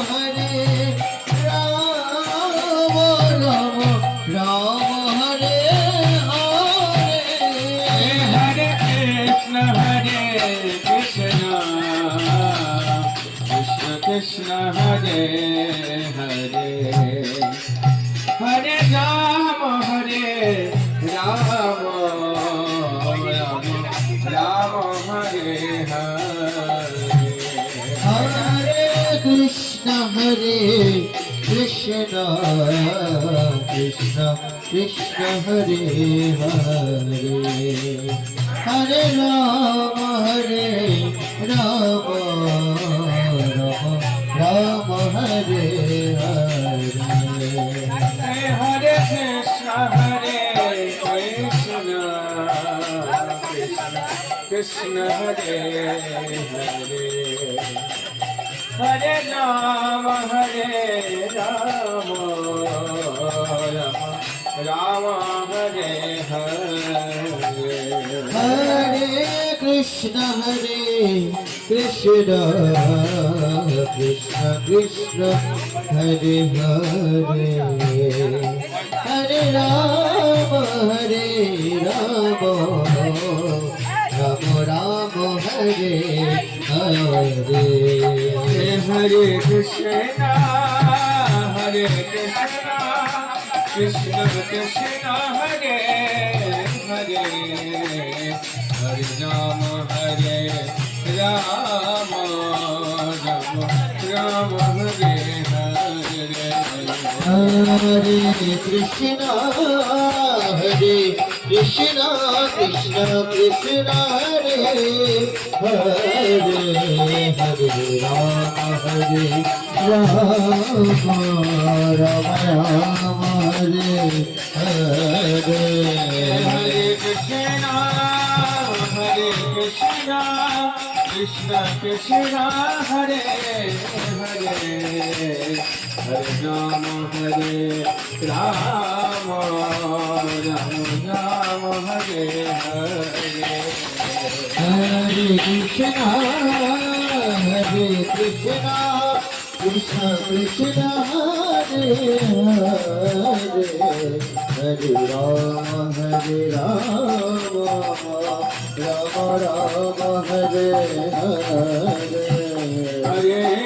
Hare Ram Ram Ram Hare Hare Hare Krishna Krishna Krishna Hare Hare Hare Ram Ram Ram Hare Hare Hare Krishna Krishna Krishna Hare Hare Hare Ram Ram Ram Hare Hare Hare Krishna Krishna Hare Hare Hare Ram Ram Ram Hare Hare Hare Krishna Krishna Krishna Hare Hare Hare Ram Ram Ram Hare Hare Hare Krishna Krishna Krishna Hare Hare Hare Ram Ram Ram Hare Hare Hare Krishna Krishna Krishna Hare Hare Hare Ram Ram Hare Hare Hare Krishna Krishna Krishna Hare Hare Hare Ram Ram Ram Hare Hare Hare Krishna Krishna Krishna Hare Hare Hare Ram Ram Ram Hare Hare Hare